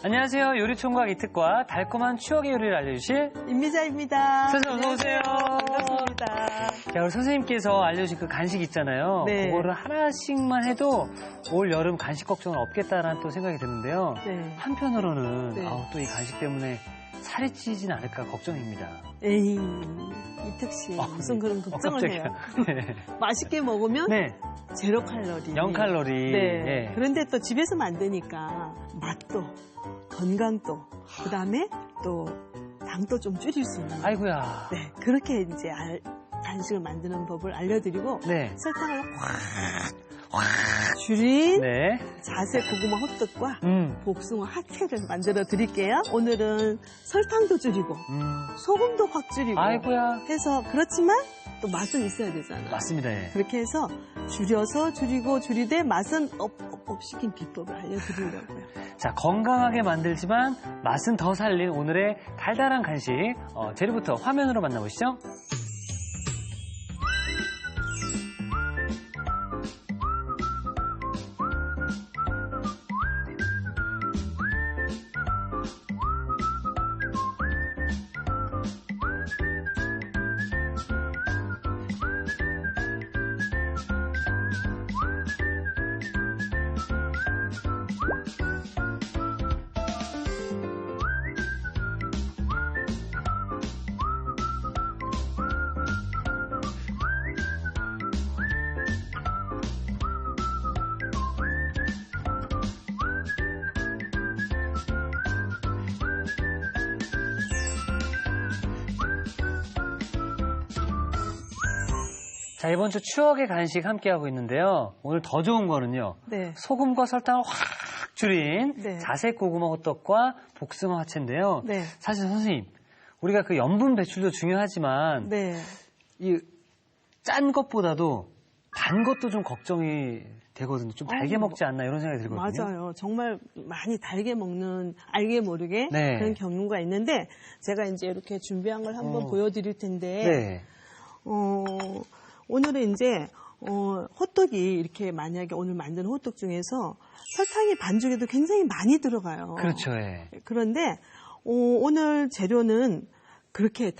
안녕하세요. 요리총각 이특과 달콤한 추억의 요리를 알려주실 임미자입니다. 선생님 어서오세요. 반갑습니다. 자, 우리 선생님께서 알려주신 그 간식 있잖아요. 네. 그거를 하나씩만 해도 올 여름 간식 걱정은 없겠다라는 또 생각이 드는데요. 네. 한편으로는 네. 또 이 간식 때문에 살이 찌진 않을까 걱정입니다. 에이, 이특 씨 무슨 그런 걱정을 해요. 네. 맛있게 먹으면 네. 제로 칼로리. 0칼로리. 네. 네. 그런데 또 집에서 만드니까 맛도 건강도 그다음에 또 당도 좀 줄일 수 있는. 아이고야. 네. 그렇게 이제 간식을 만드는 법을 알려드리고 네. 설탕을 확 줄인 네. 자세 고구마 호떡과 음. 복숭아 하체를 만들어 드릴게요. 오늘은 설탕도 줄이고 소금도 확 줄이고 아이고야. 해서 그렇지만 또 맛은 있어야 되잖아요. 맞습니다. 예. 그렇게 해서 줄여서 줄이고 줄이되 맛은 업 시킨 비법을 알려드리려고요. 자, 건강하게 만들지만 맛은 더 살린 오늘의 달달한 간식. 재료부터 화면으로 만나보시죠. 자, 이번 주 추억의 간식 함께하고 있는데요. 오늘 더 좋은 거는요. 네. 소금과 설탕을 확 줄인 네. 자색 고구마 호떡과 복숭아 화채인데요. 네. 사실 선생님, 우리가 그 염분 배출도 중요하지만 네. 이 짠 것보다도 단 것도 좀 걱정이 되거든요. 좀 달게 먹지 않나 이런 생각이 들거든요. 맞아요. 정말 많이 달게 먹는 알게 모르게 네. 그런 경우가 있는데 제가 이제 이렇게 준비한 걸 한번 보여드릴 텐데 네. 오늘은 이제 호떡이 이렇게 만약에 오늘 만든 호떡 중에서 설탕이 반죽에도 굉장히 많이 들어가요. 그렇죠. 예. 그런데 오늘 재료는 그렇게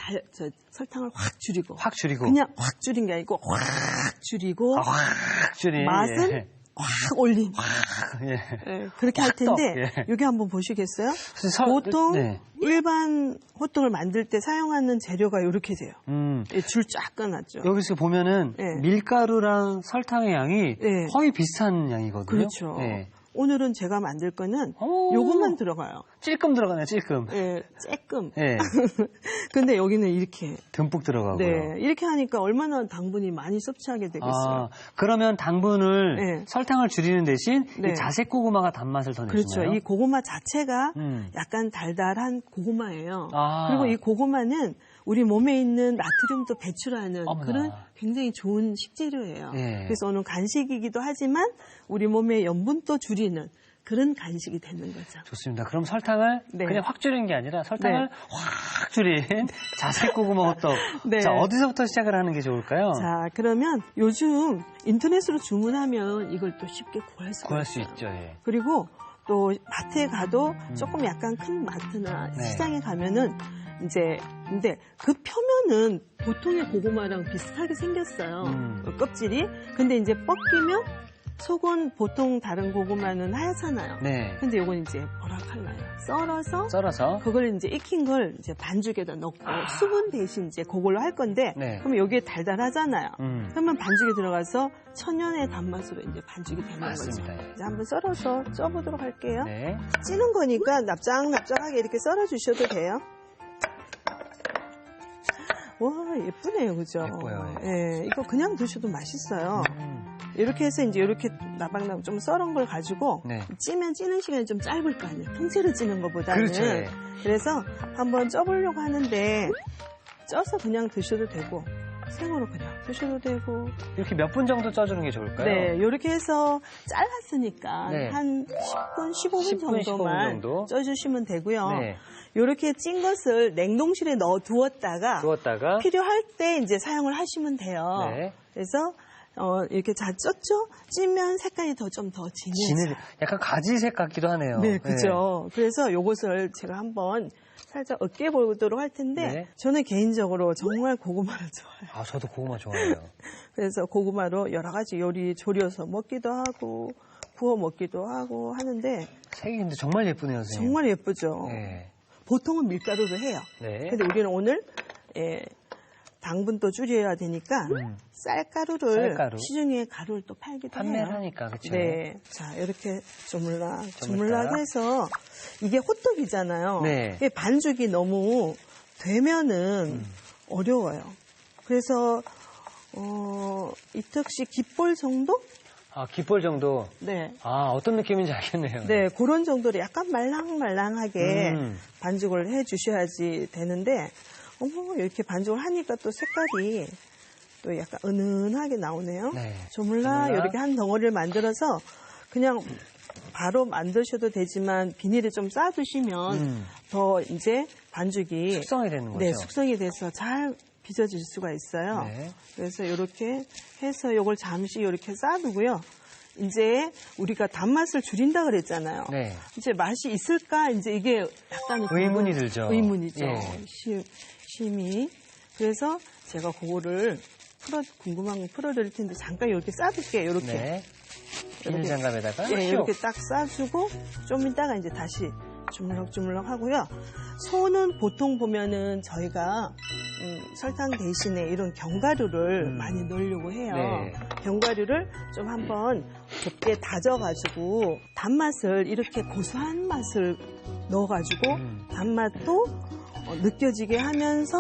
설탕을 확 줄이고 확 줄이고. 그냥 확 줄인 게 아니고 확 줄이고 확 줄인. 맛은 예. 확 올린. 예. 네, 그렇게 할 텐데 예. 여기 한번 보시겠어요? 선생님, 보통 네. 일반 호떡을 만들 때 사용하는 재료가 이렇게 돼요. 줄 쫙 꺼놨죠. 여기서 보면은 네. 밀가루랑 설탕의 양이 네. 거의 비슷한 양이거든요. 그렇죠. 네. 오늘은 제가 만들 거는 오. 요것만 들어가요. 찔끔 들어가네요, 찔끔. 예, 쬐끔. 네. 근데 여기는 이렇게. 듬뿍 들어가고요. 네, 이렇게 하니까 얼마나 당분이 많이 섭취하게 되겠어요. 그러면 당분을 네. 설탕을 줄이는 대신 네. 이 자색 고구마가 단맛을 더 내주나요? 그렇죠. 이 고구마 자체가 음. 약간 달달한 고구마예요. 아. 그리고 이 고구마는 우리 몸에 있는 나트륨도 배출하는 어머나. 그런 굉장히 좋은 식재료예요. 예. 그래서 오늘 간식이기도 하지만 우리 몸의 염분도 줄이는 그런 간식이 되는 거죠. 좋습니다. 그럼 설탕을 네. 그냥 확 줄인 게 아니라 설탕을 확 줄인 자색 고구마 호떡. 네. 자, 어디서부터 시작을 하는 게 좋을까요? 자, 그러면 요즘 인터넷으로 주문하면 이걸 또 쉽게 구할 수가 구할 수 있어요. 있죠. 예. 그리고 또 마트에 가도 조금 약간 큰 마트나 네. 시장에 가면은 이제 근데 그 표면은 보통의 고구마랑 비슷하게 생겼어요. 껍질이. 근데 이제 벗기면 속은 보통 다른 고구마는 하얗잖아요. 네. 근데 이건 이제 보라칼라요. 썰어서 그걸 이제 익힌 걸 이제 반죽에다 넣고 수분 대신 이제 그걸로 할 건데 네. 그러면 여기에 달달하잖아요. 그러면 반죽에 들어가서 천연의 단맛으로 이제 반죽이 되는 맞습니다. 거죠. 이제 한번 썰어서 쪄보도록 할게요. 네. 찌는 거니까 납작납작하게 이렇게 썰어주셔도 돼요. 와, 예쁘네요, 그죠? 예뻐요. 예, 이거 그냥 드셔도 맛있어요. 이렇게 해서 이제 이렇게 나박나박 좀 썰은 걸 가지고 네. 찌면 찌는 시간이 좀 짧을 거 아니에요. 통째로 찌는 것보다는. 그렇죠. 예. 그래서 한번 쪄보려고 하는데 쪄서 그냥 드셔도 되고 생으로 그냥 드셔도 되고. 이렇게 몇 분 정도 쪄주는 게 좋을까요? 네, 이렇게 해서 잘랐으니까 네. 한 10분, 15분 10분 정도만 정도? 쪄주시면 되고요. 네. 이렇게 찐 것을 냉동실에 넣어 두었다가 두었다가 필요할 때 이제 사용을 하시면 돼요. 네. 그래서 이렇게 잘 쪘죠? 찌면 색깔이 좀 더 진해져요. 약간 가지색 같기도 하네요. 네, 그죠. 그래서 요것을 제가 한번 살짝 어깨 보도록 할 텐데 네. 저는 개인적으로 정말 고구마를 좋아해요. 아, 저도 고구마 좋아해요. 그래서 고구마로 여러 가지 요리 조려서 먹기도 하고 구워 먹기도 하고 하는데 색이 근데 정말 예쁘네요, 선생님. 정말 예쁘죠. 네. 보통은 밀가루로 해요. 네. 근데 우리는 오늘 당분도 줄여야 되니까 쌀가루를 쌀가루. 시중에 가루를 또 팔기도 판매를 해요. 하니까, 그렇죠. 네. 자, 이렇게 조물락 조물락. 해서 이게 호떡이잖아요. 네. 이게 반죽이 너무 되면은 어려워요. 그래서 이특씨 깃볼 정도? 아, 깃볼 정도? 네. 아, 어떤 느낌인지 알겠네요. 네, 그런 정도로 약간 말랑말랑하게 음. 반죽을 해 주셔야지 되는데, 이렇게 반죽을 하니까 또 색깔이 또 약간 은은하게 나오네요. 네. 조물락 조물락. 이렇게 한 덩어리를 만들어서 그냥 바로 만드셔도 되지만 비닐에 좀 싸두시면 더 이제 반죽이 숙성이 되는 거죠? 네, 숙성이 돼서 잘 빚어질 수가 있어요. 네. 그래서 이렇게 해서 이걸 잠시 이렇게 싸두고요. 이제 우리가 단맛을 줄인다 그랬잖아요. 네. 이제 맛이 있을까? 이제 이게 약간 의문이 들죠. 의문이죠. 예. 심히. 그래서 제가 그거를 궁금한 거 풀어드릴 텐데 잠깐 이렇게 싸둘게요. 이렇게. 네. 비닐 이렇게. 장갑에다가 네, 슉. 이렇게 딱 싸주고 좀 이따가 이제 다시 주물럭주물럭 하고요. 소는 보통 보면은 저희가 설탕 대신에 이런 견과류를 많이 넣으려고 해요. 네. 견과류를 좀 한번 곱게 다져가지고 단맛을 이렇게 고소한 맛을 넣어가지고 단맛도 느껴지게 하면서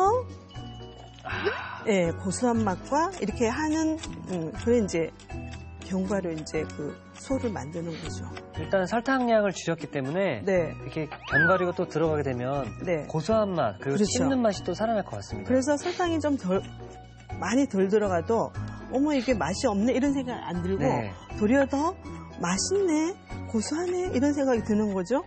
네, 고소한 맛과 이렇게 하는 그래 이제 견과류 이제 그 소를 만드는 거죠. 일단 설탕량을 줄였기 때문에 네. 이렇게 견과류가 또 들어가게 되면 네. 고소한 맛 그리고 그렇죠. 씹는 맛이 또 살아날 것 같습니다. 그래서 설탕이 좀 많이 덜 들어가도 어머 이게 맛이 없네 이런 생각 안 들고 네. 도리어 더 맛있네 고소하네 이런 생각이 드는 거죠.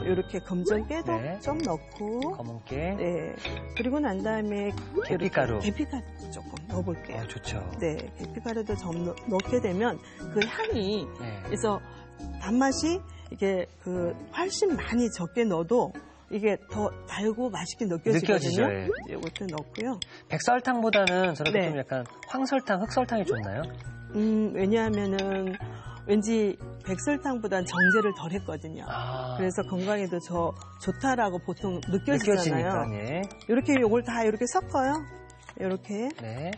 이렇게 검정깨도 네. 좀 넣고 검은 깨. 네. 그리고 난 다음에 계피가루. 계피가루 조금 넣어볼게요. 좋죠. 네, 계피가루도 좀 넣게 되면 그 향이 네. 그래서 단맛이 이게 그 훨씬 많이 적게 넣어도 이게 더 달고 맛있게 느껴지거든요. 느껴지죠, 예. 이것도 넣고요. 백설탕보다는 저렇게 네. 좀 약간 황설탕, 흑설탕이 좋나요? 왜냐하면은 왠지 백설탕보다는 정제를 덜 했거든요. 아, 그래서 건강에도 좋다라고 보통 느껴지잖아요. 느껴지니까, 예. 이렇게 요걸 다 이렇게 섞어요. 이렇게. 네.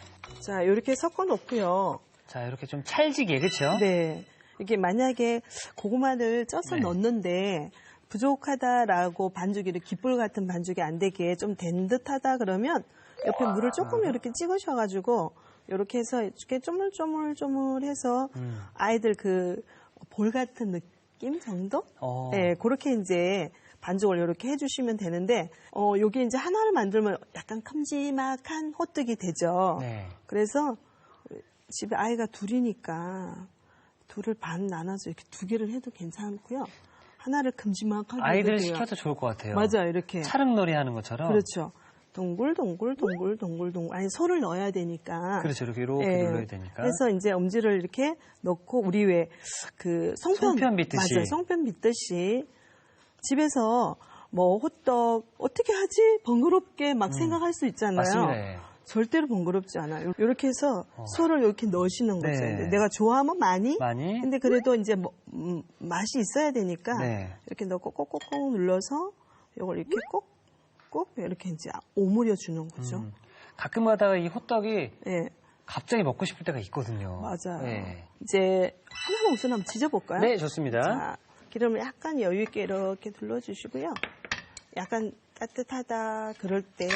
자, 이렇게 섞어 놓고요. 자, 이렇게 좀 찰지게, 그렇죠? 네. 이게 만약에 고구마를 쪄서 네. 넣는데 부족하다라고 반죽이 깃불 같은 반죽이 안 되게 좀 된 듯하다 그러면 옆에 물을 조금 이렇게 찍으셔가지고 이렇게 해서 이렇게 쪼물쪼물쪼물해서 아이들 그 볼 같은 느낌 정도? 네, 그렇게 이제 반죽을 이렇게 해주시면 되는데 요게 이제 하나를 만들면 약간 큼지막한 호떡이 되죠. 네. 그래서 집에 아이가 둘이니까 둘을 반 나눠서 이렇게 두 개를 해도 괜찮고요. 하나를 큼지막하게 아이들 해도 돼요. 시켜도 좋을 것 같아요. 맞아요, 이렇게. 차릉놀이 하는 것처럼. 그렇죠. 동글동글. 아니 소를 넣어야 되니까. 그렇죠. 이렇게 예. 눌러야 되니까. 그래서 이제 엄지를 이렇게 넣고 우리 왜 그 송편 빚듯이. 맞아요. 송편 빚듯이 집에서 뭐 호떡 어떻게 하지? 번거롭게 막 생각할 수 있잖아요. 맞습니다. 예. 절대로 번거롭지 않아요. 이렇게 해서 소를 이렇게 넣으시는 거죠. 네. 내가 좋아하면 많이. 많이. 근데 그래도 이제 뭐, 맛이 있어야 되니까 네. 이렇게 넣고 꼭꼭꼭 눌러서 이걸 이렇게 꼭 이렇게 이제 오므려 주는 거죠. 가끔 가다가 이 호떡이 예, 갑자기 먹고 싶을 때가 있거든요. 맞아요. 네. 이제 하나만 우선 한번 지져볼까요? 네, 좋습니다. 자, 기름을 약간 여유 있게 이렇게 둘러주시고요. 약간 따뜻하다 그럴 때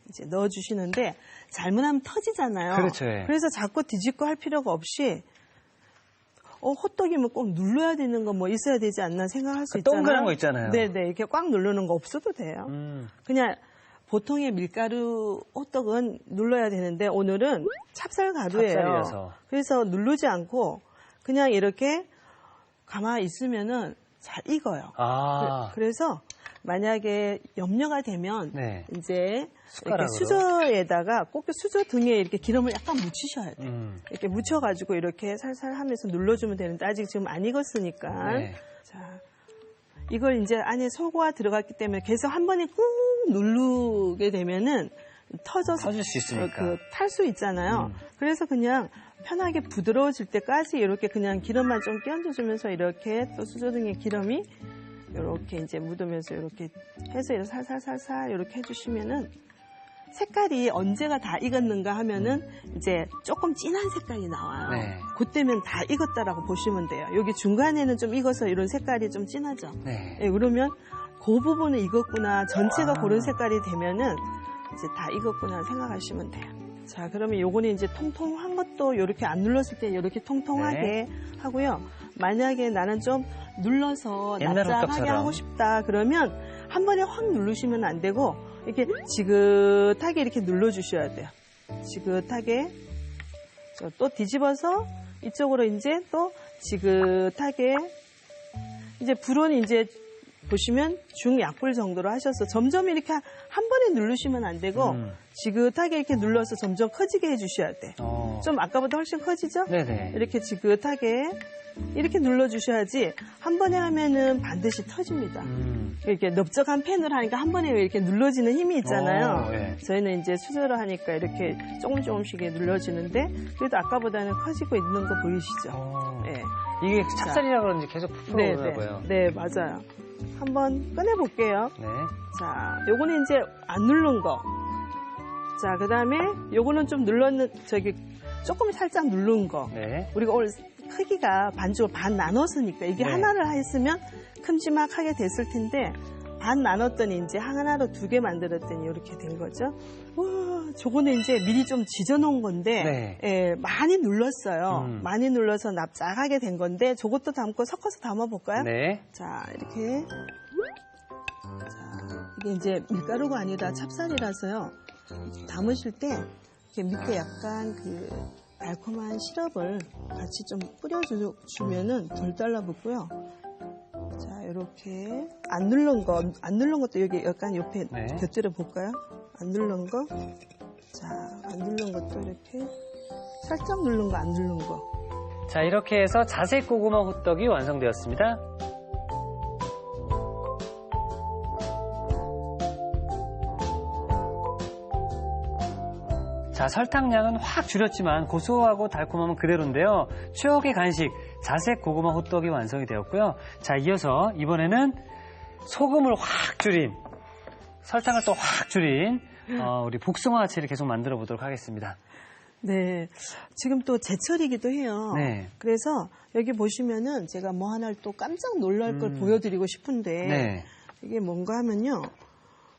이제 넣어주시는데 잘못하면 터지잖아요. 그렇죠. 예. 그래서 자꾸 뒤집고 할 필요가 없이 호떡이면 꼭 눌러야 되는 거 뭐 있어야 되지 않나 생각할 수 있잖아요. 동그란 거 있잖아요. 네네 이렇게 꽉 누르는 거 없어도 돼요. 음. 그냥 보통의 밀가루 호떡은 눌러야 되는데 오늘은 찹쌀가루예요. 찹쌀이라서. 그래서 누르지 않고 그냥 이렇게 가만히 있으면은 잘 익어요. 아. 그래서 만약에 염려가 되면 네. 이제 숟가락으로. 이렇게 수저에다가 꼭 수저 등에 이렇게 기름을 약간 묻히셔야 돼요. 이렇게 묻혀가지고 이렇게 살살 하면서 눌러주면 되는데 아직 지금 안 익었으니까. 네. 자, 이걸 이제 안에 소고가 들어갔기 때문에 계속 한 번에 꾹 누르게 되면은 터질 수 있으니까. 탈 수 있잖아요. 그래서 그냥 편하게 부드러워질 때까지 이렇게 그냥 기름만 좀 끼얹어주면서 이렇게 또 수저 등에 기름이 이렇게 이제 묻으면서 이렇게 해서 이렇게 살살살살 이렇게 해주시면은 색깔이 언제가 다 익었는가 하면은 이제 조금 진한 색깔이 나와요. 네. 그때면 다 익었다라고 보시면 돼요. 여기 중간에는 좀 익어서 이런 색깔이 좀 진하죠. 네. 네, 그러면 그 부분은 익었구나, 전체가 그런 색깔이 되면은 이제 다 익었구나 생각하시면 돼요. 자, 그러면 요거는 이제 통통한 것도 이렇게 안 눌렀을 때 이렇게 통통하게 하고요. 만약에 나는 좀 눌러서 옛날 납작하게 호떡처럼. 하고 싶다 그러면 한 번에 확 누르시면 안 되고 이렇게 지긋하게 이렇게 눌러주셔야 돼요. 지긋하게. 또 뒤집어서 이쪽으로 이제 또 지긋하게. 이제 불은 이제 보시면 중약불 정도로 하셔서 점점 이렇게 한 번에 누르시면 안 되고 지긋하게 이렇게 눌러서 점점 커지게 해주셔야 돼. 좀 아까보다 훨씬 커지죠? 네네. 이렇게 지긋하게 이렇게 눌러주셔야지 한 번에 하면은 반드시 터집니다. 이렇게 넓적한 팬으로 하니까 한 번에 이렇게 눌러지는 힘이 있잖아요. 네. 저희는 이제 수저로 하니까 이렇게 조금씩 눌러지는데 그래도 아까보다는 커지고 있는 거 보이시죠? 네. 이게 찹쌀이라 그런지 계속 부풀어오나 봐요. 네, 맞아요. 한번 꺼내볼게요. 네. 자, 요거는 이제 안 누른 거. 자, 그 다음에 요거는 좀 조금 살짝 누른 거. 네. 우리가 오늘 크기가 반죽을 반 나눴으니까 이게 네. 하나를 했으면 큼지막하게 됐을 텐데 반 나눴더니 이제 하나로 2개 만들었더니 이렇게 된 거죠. 와, 저거는 이제 미리 좀 지져놓은 건데 네. 예, 많이 눌렀어요. 많이 눌러서 납작하게 된 건데 저것도 담고 섞어서 담아볼까요? 네. 자, 이렇게. 자, 이게 이제 밀가루가 아니라 찹쌀이라서요. 담으실 때 이렇게 밑에 약간 그 달콤한 시럽을 같이 좀 뿌려주면은 덜 달라붙고요. 자, 이렇게 안 누른 것도 여기 약간 옆에 네. 곁들여 볼까요? 안 누른 거. 자, 안 누른 것도 이렇게 살짝 누른 거, 안 누른 거. 자, 이렇게 해서 자색 고구마 호떡이 완성되었습니다. 자, 설탕량은 확 줄였지만 고소하고 달콤함은 그대로인데요. 추억의 간식, 자색 고구마 호떡이 완성이 되었고요. 자, 이어서 이번에는 소금을 확 줄인, 설탕을 또 확 줄인 우리 복숭아 화채를 계속 만들어 보도록 하겠습니다. 네. 지금 또 제철이기도 해요. 네. 그래서 여기 보시면은 제가 뭐 하나를 또 깜짝 놀랄 걸 보여드리고 싶은데 네. 이게 뭔가 하면요.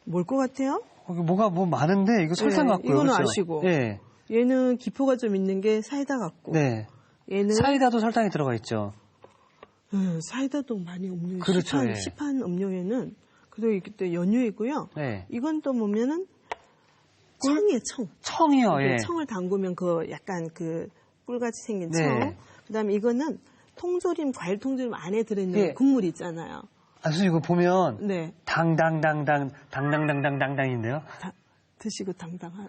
뭘 것 같아요? 뭐가 많은데 이거 설탕 네, 같고요. 이거는 그렇죠? 아시고. 네. 얘는 기포가 좀 있는 게 사이다 같고. 네. 얘는 사이다도 설탕이 들어가 있죠. 사이다도 많이 음료. 그렇죠, 예. 시판 음료에는 그리고 이게 또 연유이고요. 네. 이건 또 보면은 청이에요, 청. 청이요. 예. 청을 담그면 그 약간 그 꿀같이 생긴 네. 청. 그다음에 이거는 통조림, 과일 통조림 안에 들어있는 예. 국물 있잖아요. 아, 선생님 이거 보면 네. 당당당당당인데요. 드시고 당당한.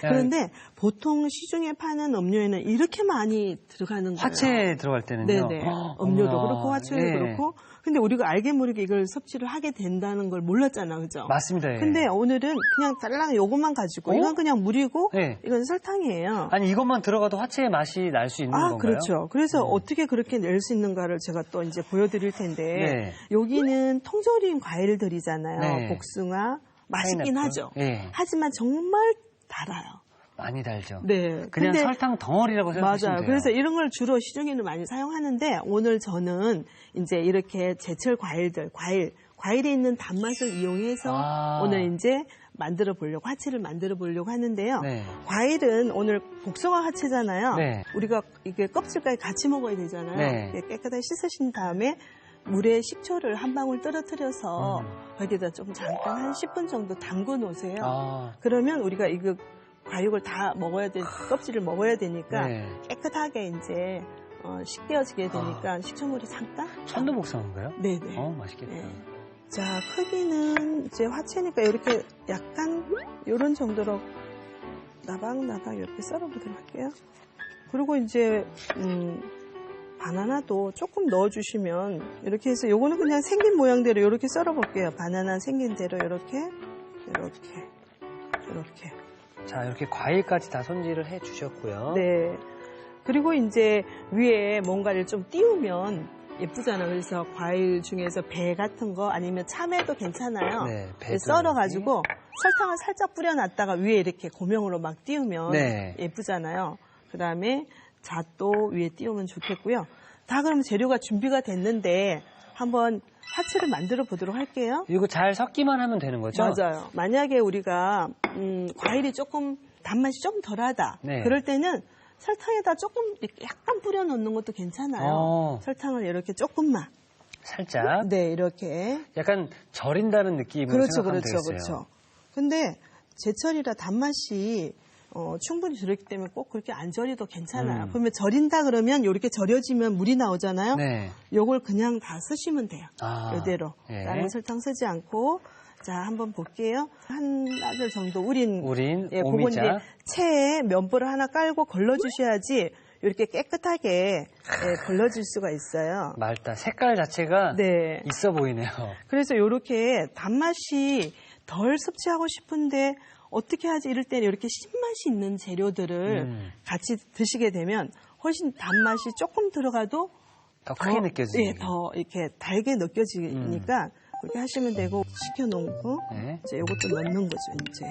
그런데 보통 시중에 파는 음료에는 이렇게 많이 들어가는 거예요. 화채에 들어갈 때는요. 네네. 음료도 그렇고 화채도 예. 그렇고. 근데 우리가 알게 모르게 이걸 섭취를 하게 된다는 걸 몰랐잖아, 그죠? 맞습니다. 예. 근데 오늘은 그냥 달랑 요것만 가지고 이건 그냥 물이고 네. 이건 설탕이에요. 아니 이것만 들어가도 화채의 맛이 날 수 있는 건가요? 그렇죠. 그래서 어떻게 그렇게 낼 수 있는가를 제가 또 이제 보여드릴 텐데 네. 여기는 통조림 과일들이잖아요. 네. 복숭아 맛있긴 파인애플. 하죠. 예. 하지만 정말 달아요. 많이 달죠. 네. 그냥 근데 설탕 덩어리라고 생각하시면 맞아요. 돼요. 그래서 이런 걸 주로 시중에는 많이 사용하는데 오늘 저는 이제 이렇게 제철 과일들, 과일에 있는 단맛을 이용해서 오늘 이제 만들어 보려고 화채를 만들어 보려고 하는데요. 네. 과일은 오늘 복숭아 화채잖아요. 네. 우리가 이게 껍질까지 같이 먹어야 되잖아요. 네. 깨끗하게 씻으신 다음에 물에 식초를 한 방울 떨어뜨려서 거기다 좀 잠깐 한 10분 정도 담궈 놓으세요. 그러면 우리가 이거 과육을 다 먹어야 돼, 껍질을 먹어야 되니까 네. 깨끗하게 이제 식되어지게 되니까 식초물이 잠깐. 천도복숭아인가요? 네네. 맛있겠다. 네. 자, 크기는 이제 화채니까 이렇게 약간 이런 정도로 나박나박 이렇게 썰어보도록 할게요. 그리고 이제 바나나도 조금 넣어주시면 이렇게 해서 요거는 그냥 생긴 모양대로 이렇게 썰어볼게요. 바나나 생긴 대로 이렇게. 자, 이렇게 과일까지 다 손질을 해주셨고요. 네. 그리고 이제 위에 뭔가를 좀 띄우면 예쁘잖아요. 그래서 과일 중에서 배 같은 거 아니면 참외도 괜찮아요. 네, 배도 썰어가지고 설탕을 살짝 뿌려놨다가 위에 이렇게 고명으로 막 띄우면 네. 예쁘잖아요. 그 다음에 잣도 위에 띄우면 좋겠고요. 다 그럼 재료가 준비가 됐는데 한번 화채를 만들어 보도록 할게요. 이거 잘 섞기만 하면 되는 거죠? 맞아요. 만약에 우리가 과일이 조금 단맛이 좀 덜하다. 네. 그럴 때는 설탕에다 조금 이렇게 약간 뿌려 넣는 것도 괜찮아요. 설탕을 이렇게 조금만. 살짝. 네, 이렇게. 약간 절인다는 느낌으로 생각하면 되겠어요. 그렇죠. 근데 제철이라 단맛이 충분히 들었기 때문에 꼭 그렇게 안 절여도 괜찮아요. 그러면 절인다 그러면 이렇게 절여지면 물이 나오잖아요. 네. 요걸 그냥 다 쓰시면 돼요. 이대로. 네. 다른 설탕 쓰지 않고. 자, 한번 볼게요. 한 나절 정도 우린 예, 그건 오미자. 이제 체에 면보를 하나 깔고 걸러주셔야지 이렇게 깨끗하게 걸러질 수가 있어요. 말다 색깔 자체가 네. 있어 보이네요. 그래서 이렇게 단맛이 덜 섭취하고 싶은데 어떻게 하지 이럴 때는 이렇게 신맛이 있는 재료들을 같이 드시게 되면 훨씬 단맛이 조금 들어가도 더 크게 느껴지죠. 예, 더 이렇게 달게 느껴지니까 그렇게 하시면 되고 식혀놓고 네. 이제 이것도 넣는 거죠 이제.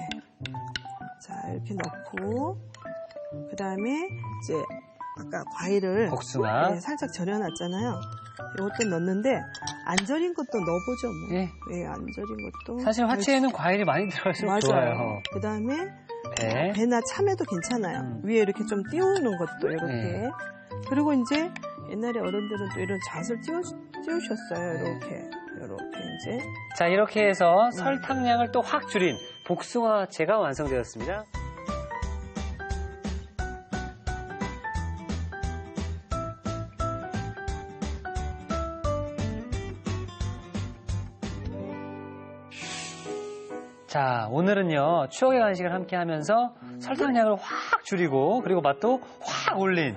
자, 이렇게 넣고 그 다음에 이제 아까 과일을 복숭아. 네, 살짝 절여놨잖아요. 이것도 넣는데 안 절인 것도 넣어보죠. 뭐. 예. 네, 안 절인 것도. 사실 화채에는 과일이 많이 들어갈수록 좋아요. 그 다음에 배. 배나 참외도 괜찮아요. 위에 이렇게 좀 띄우는 것도 이렇게. 네. 그리고 이제 옛날에 어른들은 또 이런 잣을 띄우셨어요. 이렇게 이제. 자, 이렇게 해서 설탕량을 또 확 줄인 복숭아 화채가 완성되었습니다. 자, 오늘은요, 추억의 간식을 함께 하면서 설탕량을 확 줄이고, 그리고 맛도 확 올린,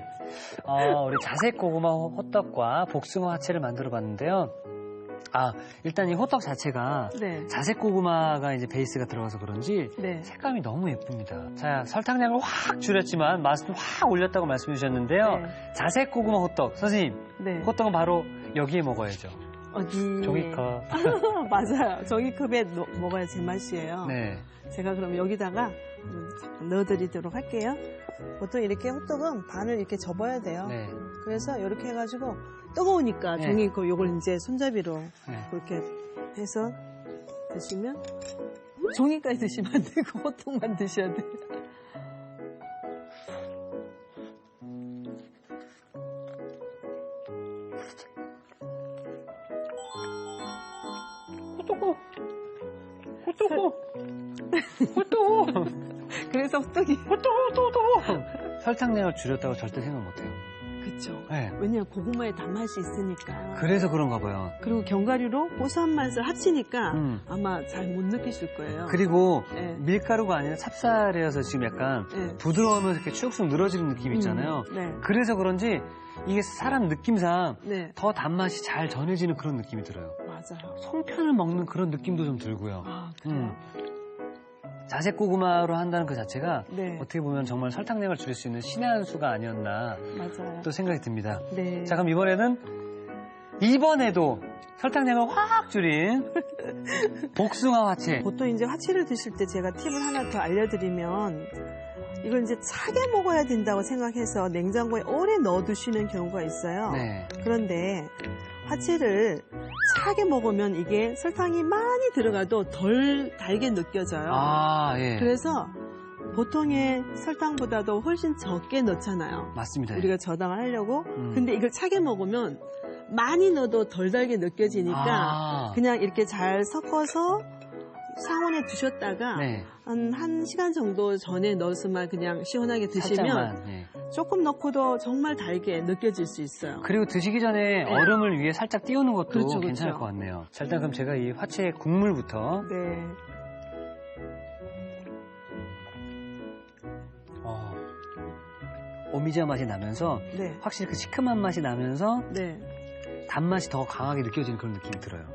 우리 자색 고구마 호떡과 복숭아 화채를 만들어 봤는데요. 일단 이 호떡 자체가 네. 자색 고구마가 이제 베이스가 들어가서 그런지 네. 색감이 너무 예쁩니다. 자, 설탕량을 확 줄였지만 맛은 확 올렸다고 말씀해 주셨는데요. 네. 자색 고구마 호떡, 선생님, 네. 호떡은 바로 여기에 먹어야죠. 어디? 종이컵. 맞아요. 종이컵에 먹어야 제맛이에요. 네. 제가 그럼 여기다가 잠깐 넣어드리도록 할게요. 보통 이렇게 호떡은 반을 이렇게 접어야 돼요. 네. 그래서 이렇게 해가지고 뜨거우니까 네. 종이컵 요걸 이제 손잡이로 네. 그렇게 해서 드시면 종이까지 드시면 안 되고 호떡만 드셔야 돼요. 호떡! 그래서 호떡이 호떡! 설탕량을 줄였다고 절대 생각 못해요. 그쵸. 네. 왜냐면 고구마에 단맛이 있으니까. 그래서 그런가 봐요. 그리고 견과류로 고소한 맛을 합치니까 음. 아마 잘 못 느끼실 거예요. 그리고 네. 밀가루가 아니라 찹쌀이어서 지금 약간 네. 부드러우면서 이렇게 쭉쭉 늘어지는 느낌 있잖아요. 네. 그래서 그런지 이게 사람 느낌상 네. 더 단맛이 잘 전해지는 그런 느낌이 들어요. 맞아요. 송편을 먹는 그런 느낌도 좀 들고요. 그래요? 자색 고구마로 한다는 그 자체가 네. 어떻게 보면 정말 설탕량을 줄일 수 있는 신의 한 수가 아니었나 맞아요. 또 생각이 듭니다. 네. 자, 그럼 이번에도 설탕량을 확 줄인 복숭아 화채. 보통 이제 화채를 드실 때 제가 팁을 하나 더 알려드리면 이걸 이제 차게 먹어야 된다고 생각해서 냉장고에 오래 넣어두시는 경우가 있어요. 네. 그런데 화채를 차게 먹으면 이게 설탕이 많이 들어가도 덜 달게 느껴져요. 예. 그래서 보통의 설탕보다도 훨씬 적게 넣잖아요. 맞습니다. 우리가 저당을 하려고. 음. 근데 이걸 차게 먹으면 많이 넣어도 덜 달게 느껴지니까 그냥 이렇게 잘 섞어서 상온에 두셨다가 네. 한 1시간 정도 전에 넣어서만 그냥 시원하게 드시면 살짝만, 네. 조금 넣고도 정말 달게 느껴질 수 있어요. 그리고 드시기 전에 네. 얼음을 위에 살짝 띄우는 것도 그렇죠, 괜찮을 그렇죠. 것 같네요. 자, 일단 그럼 제가 이 화채 국물부터 네. 오미자 맛이 나면서 네. 확실히 그 시큼한 맛이 나면서 네. 단맛이 더 강하게 느껴지는 그런 느낌이 들어요.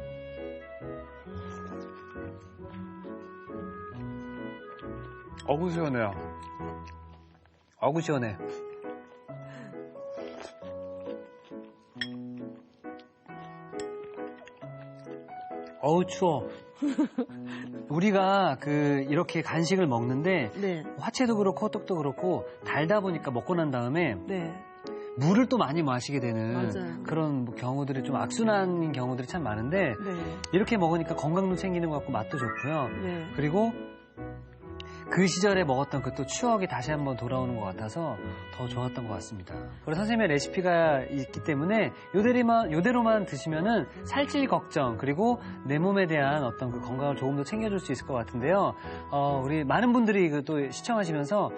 어구 시원해요. 어구 시원해. 어우 추워. 우리가 이렇게 간식을 먹는데 네. 화채도 그렇고 호떡도 그렇고 달다 보니까 먹고 난 다음에 네. 물을 또 많이 마시게 되는 맞아요. 그런 경우들이 좀 악순환인 경우들이 참 많은데 네. 이렇게 먹으니까 건강도 챙기는 것 같고 맛도 좋고요. 네. 그리고 그 시절에 먹었던 그 또 추억이 다시 한번 돌아오는 것 같아서 더 좋았던 것 같습니다. 그리고 선생님의 레시피가 있기 때문에 요대로만 드시면은 살찔 걱정 그리고 내 몸에 대한 어떤 그 건강을 조금 더 챙겨줄 수 있을 것 같은데요. 우리 많은 분들이 또 시청하시면서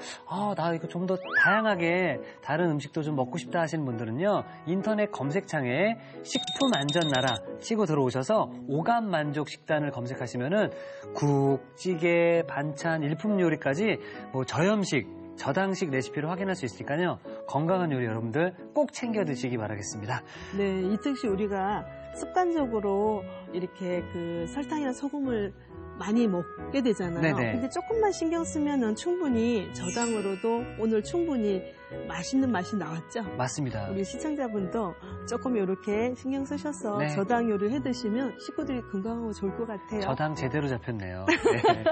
나 이거 좀 더 다양하게 다른 음식도 좀 먹고 싶다 하시는 분들은요. 인터넷 검색창에 식품 안전 나라 치고 들어오셔서 오감 만족 식단을 검색하시면은 국, 찌개, 반찬, 일품 요리까지 뭐 저염식, 저당식 레시피를 확인할 수 있으니까요. 건강한 요리 여러분들 꼭 챙겨 드시기 바라겠습니다. 네, 이특씨 우리가 습관적으로 이렇게 그 설탕이나 소금을 많이 먹게 되잖아요. 네네. 근데 조금만 신경 쓰면은 충분히 저당으로도 오늘 충분히 맛있는 맛이 나왔죠. 맞습니다. 우리 시청자분도 조금 이렇게 신경 쓰셔서 네. 저당 요리를 해 드시면 식구들이 건강하고 좋을 것 같아요. 저당 제대로 잡혔네요. 네.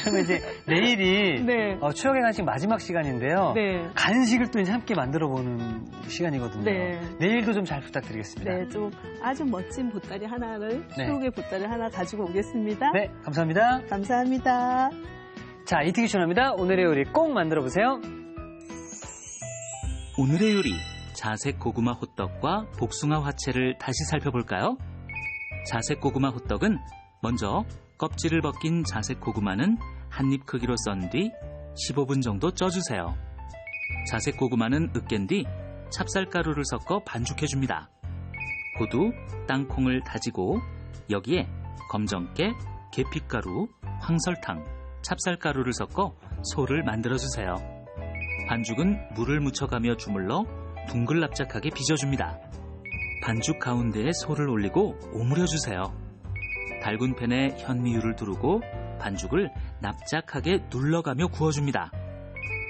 그러면 이제 내일이 네. 추억의 간식 마지막 시간인데요. 네. 간식을 또 이제 함께 만들어 보는 시간이거든요. 네. 내일도 좀 잘 부탁드리겠습니다. 네, 좀 아주 멋진 보따리 하나를 네. 추억의 보따리 하나 가지고 오겠습니다. 네, 감사합니다. 감사합니다. 자, 이특이 추천합니다. 오늘의 요리 꼭 만들어 보세요. 오늘의 요리 자색 고구마 호떡과 복숭아 화채를 다시 살펴볼까요? 자색 고구마 호떡은 먼저 껍질을 벗긴 자색 고구마는 한입 크기로 썬 뒤 15분 정도 쪄주세요. 자색 고구마는 으깬 뒤 찹쌀가루를 섞어 반죽해줍니다. 호두, 땅콩을 다지고 여기에 검정깨, 계피가루, 황설탕, 찹쌀가루를 섞어 소를 만들어주세요. 반죽은 물을 묻혀가며 주물러 둥글납작하게 빚어줍니다. 반죽 가운데에 소를 올리고 오므려주세요. 달군 팬에 현미유를 두르고 반죽을 납작하게 눌러가며 구워줍니다.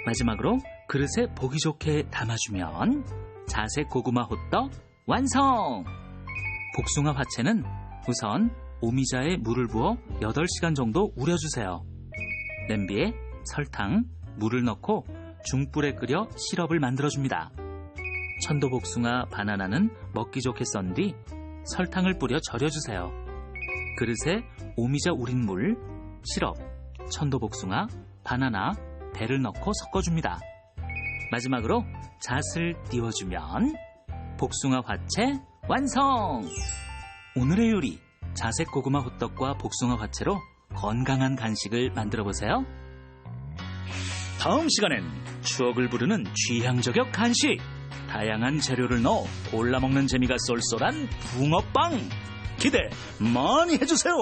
마지막으로 그릇에 보기 좋게 담아주면 자색 고구마 호떡 완성! 복숭아 화채는 우선 오미자에 물을 부어 8시간 정도 우려주세요. 냄비에 설탕, 물을 넣고 중불에 끓여 시럽을 만들어줍니다. 천도복숭아, 바나나는 먹기 좋게 썬 뒤 설탕을 뿌려 절여주세요. 그릇에 오미자 우린 물, 시럽, 천도복숭아, 바나나, 배를 넣고 섞어줍니다. 마지막으로 잣을 띄워주면 복숭아 화채 완성! 오늘의 요리 자색 고구마 호떡과 복숭아 화채로 건강한 간식을 만들어보세요. 다음 시간엔 추억을 부르는 취향 저격 간식! 다양한 재료를 넣어 골라 먹는 재미가 쏠쏠한 붕어빵! 기대 많이 해주세요!